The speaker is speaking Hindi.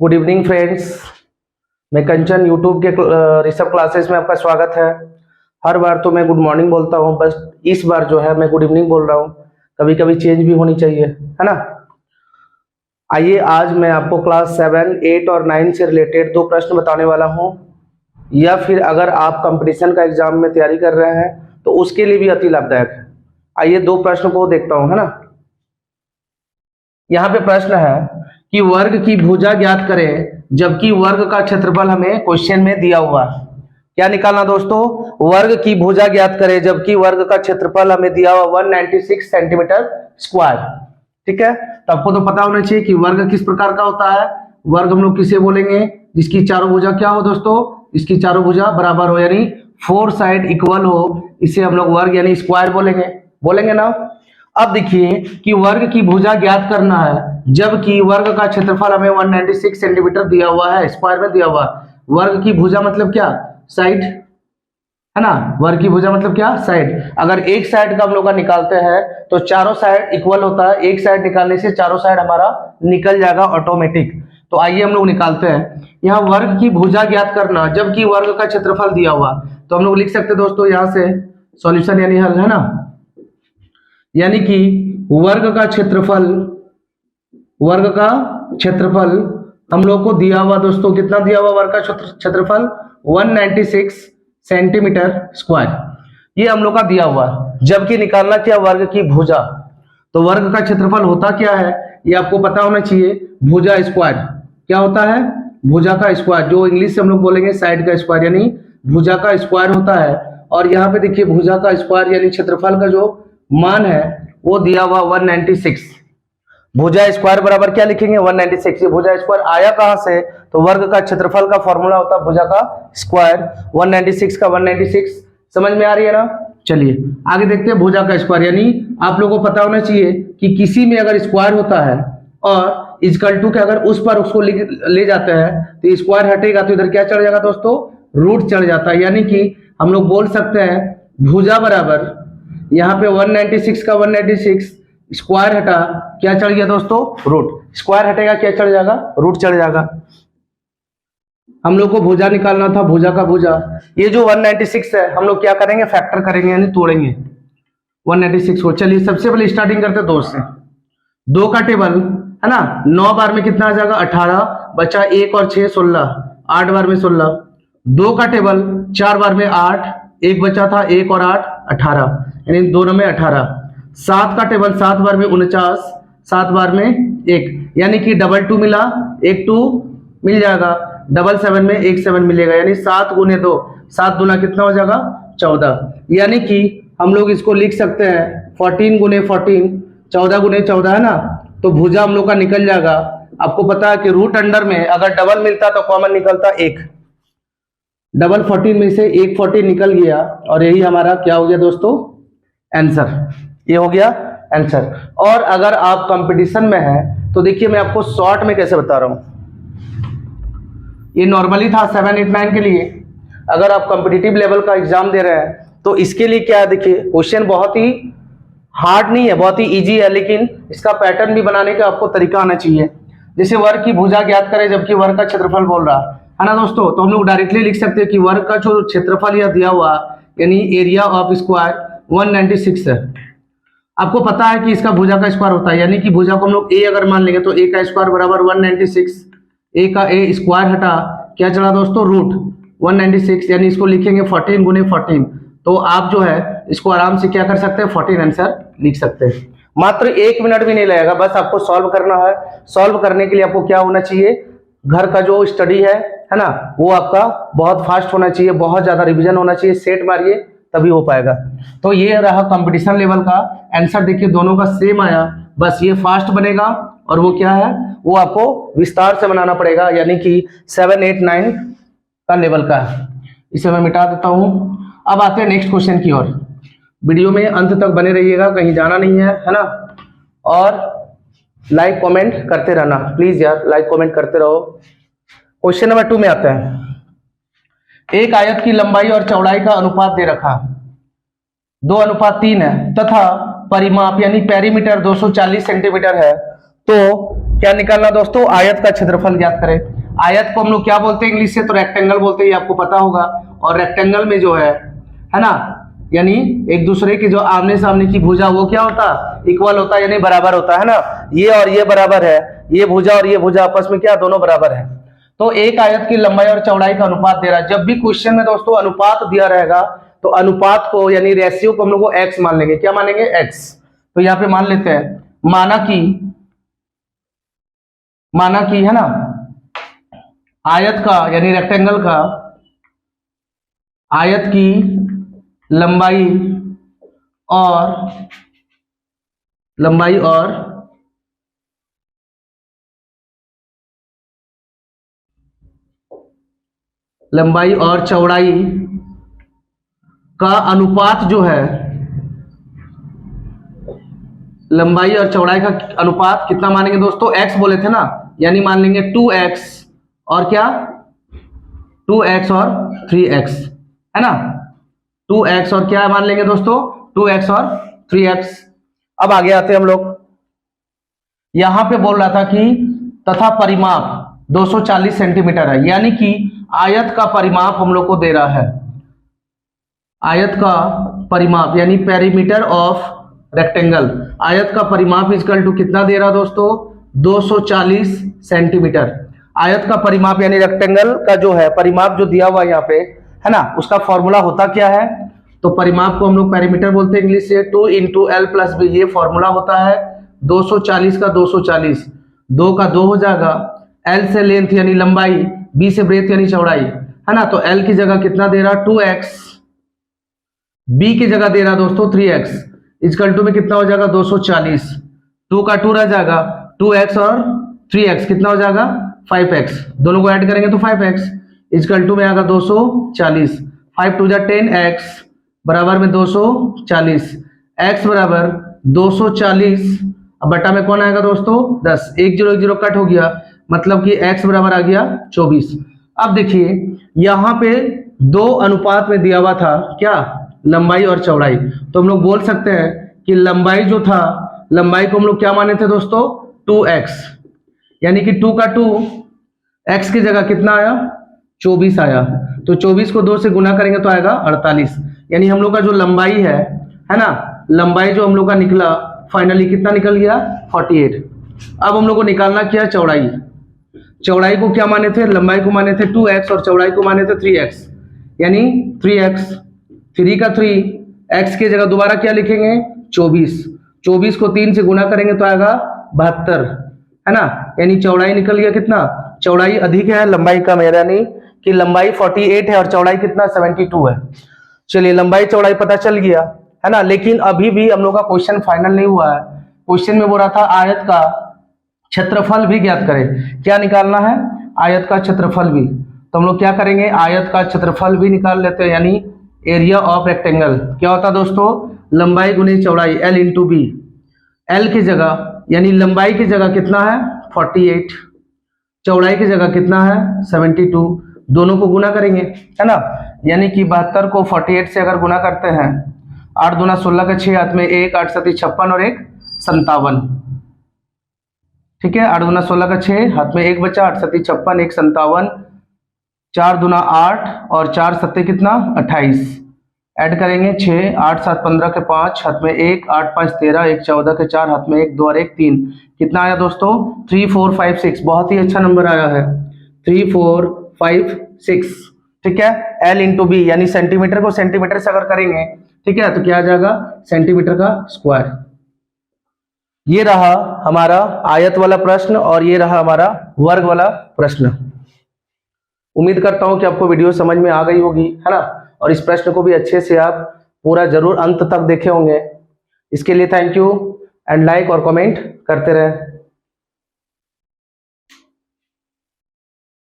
गुड इवनिंग फ्रेंड्स, मैं कंचन यूट्यूब के ऋषभ क्लासेस में आपका स्वागत है। हर बार तो मैं गुड मॉर्निंग बोलता हूँ, बस इस बार जो है मैं गुड इवनिंग बोल रहा हूँ। कभी कभी चेंज भी होनी चाहिए, है ना। आइए, आज मैं आपको क्लास 7, 8 और 9 से रिलेटेड 2 प्रश्न बताने वाला हूँ, या फिर अगर आप कंपटीशन का एग्जाम में तैयारी कर रहे हैं तो उसके लिए भी अति लाभदायक है। आइए 2 प्रश्न को देखता हूँ, है ना। यहाँ पे प्रश्न है कि वर्ग की भुजा ज्ञात करें जबकि वर्ग का क्षेत्रफल हमें क्वेश्चन में दिया हुआ। क्या निकालना दोस्तों? वर्ग की भुजा ज्ञात करें जबकि वर्ग का क्षेत्रफल हमें दिया हुआ 196 सेंटीमीटर स्क्वायर। ठीक है, तो आपको तो पता होना चाहिए कि वर्ग किस प्रकार का होता है। वर्ग हम लोग किसे बोलेंगे? जिसकी चारों भुजा क्या हो दोस्तों? इसकी चारों भुजा बराबर हो, यानी 4 साइड इक्वल हो, इसे हम लोग वर्ग यानी स्क्वायर बोलेंगे ना। अब देखिए कि वर्ग की भुजा ज्ञात करना है जबकि वर्ग का क्षेत्रफल हमें 196 सेंटीमीटर दिया हुआ है, स्क्वायर में दिया हुआ। वर्ग की भुजा मतलब क्या? साइड, है ना। वर्ग की भुजा मतलब क्या? साइड। अगर एक साइड का हम लोग का निकालते हैं तो चारों साइड इक्वल होता है। एक साइड निकालने से चारों साइड हमारा निकल जाएगा ऑटोमेटिक। तो आइए हम लोग निकालते हैं। यहाँ वर्ग की भुजा ज्ञात करना जबकि वर्ग का क्षेत्रफल दिया हुआ, तो हम लोग लिख सकते हैं दोस्तों यहाँ से सॉल्यूशन यानी हल, है ना। यानी कि वर्ग का क्षेत्रफल हम लोग को दिया हुआ दोस्तों, कितना दिया हुआ? वर्ग का क्षेत्रफल 196 सेंटीमीटर स्क्वायर, ये हम लोग का दिया हुआ। जबकि निकालना क्या? वर्ग की भुजा। तो वर्ग का क्षेत्रफल होता क्या है ये आपको पता होना चाहिए। भुजा स्क्वायर क्या होता है? भुजा का स्क्वायर, जो इंग्लिश से हम लोग बोलेंगे साइड का स्क्वायर, यानी भुजा का स्क्वायर होता है। और यहाँ पे देखिए भुजा का स्क्वायर यानी क्षेत्रफल का जो मान है वो दिया हुआ 196। भुजा स्क्वायर बराबर क्या लिखेंगे? 196। ये भुजा स्क्वायर आया कहां से? तो वर्ग का क्षेत्रफल का फॉर्मूला होता है भुजा का स्क्वायर। 196 का 196 समझ में आ रही है ना। चलिए आगे देखते हैं भुजा का स्क्वायर। यानी आप लोगों को पता होना चाहिए कि किसी में अगर स्क्वायर होता है और इक्वल टू के अगर उस पर उसको ले जाते हैं तो स्क्वायर हटेगा तो इधर क्या चढ़ जाएगा दोस्तों? रूट चढ़ जाता है। यानी कि हम लोग बोल सकते हैं भुजा बराबर यहाँ पे 196 का 196 स्क्वायर हटा, क्या चढ़ गया दोस्तों? रूट। स्क्वायर हटेगा क्या चढ़ जाएगा? रूट चढ़ जाएगा। हम लोग को भुजा निकालना था, भुजा का भुजा। ये जो 196 है हम लोग क्या करेंगे? फैक्टर करेंगे यानी तोड़ेंगे 196 को। चलिए सबसे पहले स्टार्टिंग करते हैं 2 से। 2 का टेबल, है ना। 9 बार में कितना आ जाएगा? 18, बचा 1 और 6 16, 8 बार में 16। 2 का टेबल 4 बार में 8, 1 बचा था, 1 और 8 18, यानी दोनों में 18। 7 का टेबल 7 बार में 49, 7 बार में 1, यानी कि डबल 2 मिला, 1 2 मिल जाएगा। डबल 7 में 1 7 मिलेगा, यानी 7 गुने 2, 7 दूना कितना हो जाएगा? 14। यानी कि हम लोग इसको लिख सकते हैं 14 गुने 14, 14 गुने 14, है ना। तो भुजा हम लोग का निकल जाएगा। आपको पता है कि रूट अंडर में अगर डबल मिलता तो कॉमन निकलता 1। डबल 14 में से 1 14 निकल गया और यही हमारा क्या हो गया दोस्तों? आंसर। ये हो गया आंसर। और अगर आप कंपटीशन में हैं तो देखिए मैं आपको शॉर्ट में कैसे बता रहा हूं। ये नॉर्मली था 7 8 9 के लिए। अगर आप कॉम्पिटिटिव लेवल का एग्जाम दे रहे हैं तो इसके लिए क्या है, देखिए क्वेश्चन बहुत ही हार्ड नहीं है, बहुत ही इजी है, लेकिन इसका पैटर्न भी बनाने का आपको तरीका आना चाहिए। जैसे वर्ग की भुजा ज्ञात करें जबकि वर्ग का क्षेत्रफल बोल रहा है ना दोस्तों, तो हम लोग डायरेक्टली लिख सकते हैं कि वर्ग का जो क्षेत्रफल यह दिया हुआ यानी एरिया ऑफ स्क्वायर 196 है। आपको पता है कि इसका भुजा का स्क्वायर होता है, यानी कि भुजा को हम लोग ए अगर मान लेंगे तो ए का स्क्वायर बराबर 196। ए का ए स्क्वायर हटा, क्या चला दोस्तों? रूट 196, यानी इसको लिखेंगे 14 गुने 14। तो आप जो है इसको आराम से क्या कर सकते हैं? 14 आंसर लिख सकते हैं। मात्र 1 मिनट भी नहीं लगेगा, बस आपको सॉल्व करना है। सॉल्व करने के लिए आपको क्या होना चाहिए? घर का जो स्टडी है ना, वो आपका बहुत फास्ट होना चाहिए, बहुत ज्यादा रिवीजन होना चाहिए। सेट मारिए तभी हो पाएगा। तो ये रहा कंपटीशन लेवल का आंसर। देखिए दोनों का सेम आया, बस ये फास्ट बनेगा और वो क्या है, वो आपको विस्तार से बनाना पड़ेगा, यानी कि 7 8 9 का लेवल का है। इसे मैं मिटा देता हूं। अब आते हैं नेक्स्ट क्वेश्चन की ओर। वीडियो में अंत तक बने रहिएगा, कहीं जाना नहीं है ना। और लाइक कमेंट करते रहना प्लीज यार, लाइक कमेंट करते रहो। क्वेश्चन नंबर 2 में आते हैं। एक आयत की लंबाई और चौड़ाई का अनुपात दे रखा 2:3 है तथा परिमाप यानी पेरीमीटर 240 सेंटीमीटर है, तो क्या निकालना दोस्तों, आयत का क्षेत्रफल ज्ञात करें। आयत को हम लोग क्या बोलते हैं इंग्लिश से, तो रेक्टेंगल बोलते हैं, ये आपको पता होगा। और रेक्टेंगल में जो है ना, यानी एक दूसरे की जो आमने सामने की भुजा वो क्या होता, इक्वल होता है, यानी बराबर होता है ना। ये और ये बराबर है, ये भुजा और ये भुजा आपस में क्या, दोनों बराबर है। तो एक आयत की लंबाई और चौड़ाई का अनुपात दे रहा है। जब भी क्वेश्चन में दोस्तों अनुपात दिया रहेगा तो अनुपात को यानी रेशियो को हम लोग को एक्स मान लेंगे। क्या मानेंगे, एक्स। तो यहाँ पे मान लेते हैं, माना कि है ना, आयत का यानी रेक्टेंगल का आयत की लंबाई और चौड़ाई का अनुपात जो है, लंबाई और चौड़ाई का अनुपात कितना मानेंगे दोस्तों, x बोले थे ना, यानी मान लेंगे 2x और क्या, 2x और 3x, है ना। 2x और क्या मान लेंगे दोस्तों, 2x और 3x। अब आगे आते हैं हम लोग, यहां पे बोल रहा था कि तथा परिमाप 240 सेंटीमीटर है, यानी कि आयत का परिमाप हम लोग को दे रहा है। आयत का परिमाप यानी पेरीमीटर ऑफ रेक्टेंगल, आयत का परिमाप इक्वल टू कितना दे रहा दोस्तों, 240 सेंटीमीटर। आयत का परिमाप यानी रेक्टेंगल का जो है परिमाप जो दिया हुआ यहाँ पे है ना, उसका फॉर्मूला होता क्या है, तो परिमाप को हम लोग पेरीमीटर बोलते हैं इंग्लिश से, 2 इंटू एल प्लस बी, ये फॉर्मूला होता है। 240 का 240, 2 का 2 हो जाएगा, एल से लेंथ यानी लंबाई, बी से ब्रेथ यानी चौड़ाई, है ना। तो एल की जगह कितना दे रहा, 2x, बी की जगह दे रहा दोस्तों 3x, इक्वल टू में कितना हो जाएगा 240, 2 का 2 रह जाएगा, 2x और 3x कितना हो जाएगा 5x, दोनों को ऐड करेंगे तो 5x, इक्वल टू में आएगा 240, 5 टू जा 10x बराबर में 240, x बराबर 240, अब बटा में कौन आएगा दोस्तों 10, 1 0 1 0 कट हो गया, मतलब कि x बराबर आ गया 24। अब देखिए यहाँ पे दो अनुपात में दिया हुआ था क्या, लंबाई और चौड़ाई, तो हम लोग बोल सकते हैं कि लंबाई जो था, लंबाई को हम लोग क्या माने थे दोस्तों 2x, यानी कि 2 का 2, x की जगह कितना आया 24 आया, तो 24 को 2 से गुना करेंगे तो आएगा 48, यानी हम लोग का जो लंबाई है ना, लंबाई जो हम लोग का निकला फाइनली कितना निकल गया 48। अब हम लोग को निकालना क्या, चौड़ाई। चौड़ाई को क्या माने थे, लंबाई को माने थे 2x और चौड़ाई को माने थे 3x, यानी 3x, 3 का 3, x की जगह दोबारा क्या लिखेंगे 24, 24 को 3 से गुना करेंगे तो आएगा 72, है ना। यानी चौड़ाई निकल गया कितना, चौड़ाई अधिक है लंबाई कम है, यानी कि लंबाई 48 है और चौड़ाई कितना 72 है। चलिए लंबाई चौड़ाई पता चल गया है ना, लेकिन अभी भी हम लोग का क्वेश्चन फाइनल नहीं हुआ है। क्वेश्चन में बोल रहा था आयत का क्षेत्रफल भी ज्ञात करें। क्या निकालना है, आयत का क्षेत्रफल भी, तो हम लोग क्या करेंगे, आयत का क्षेत्रफल भी निकाल लेते हैं, यानी एरिया ऑफ रेक्टेंगल। क्या होता है दोस्तों, लंबाई गुनी चौड़ाई, एल इंटू बी। एल की जगह यानी लंबाई की जगह कितना है 48, चौड़ाई की जगह कितना है 72, दोनों को गुना करेंगे, है ना। यानी कि 72 को 48 से अगर गुना करते हैं, 8 दूना 16 का 6 हाथ में 1, 8 7 56 और 1 57, ठीक है। 8 दूना 16 का 6 हाथ में 1 बचा, 8 7 56, 1 57, 4 दूना 8 और 4 7 कितना 28, ऐड करेंगे 6, 8 7 15 के 5 हाथ में 1, 8 5 13, 1 14 के 4 हाथ में 1 2 और 1 3, कितना आया दोस्तों 3 4 5 6, बहुत ही अच्छा नंबर आया है 3 4 5 6, ठीक है। एल इंटू बी यानी सेंटीमीटर को सेंटीमीटर से अगर करेंगे, ठीक है, तो क्या आ जाएगा सेंटीमीटर का स्क्वायर। ये रहा हमारा आयत वाला प्रश्न और ये रहा हमारा वर्ग वाला प्रश्न। उम्मीद करता हूं कि आपको वीडियो समझ में आ गई होगी, है ना, और इस प्रश्न को भी अच्छे से आप पूरा जरूर अंत तक देखे होंगे। इसके लिए थैंक यू एंड लाइक और कमेंट करते रहें।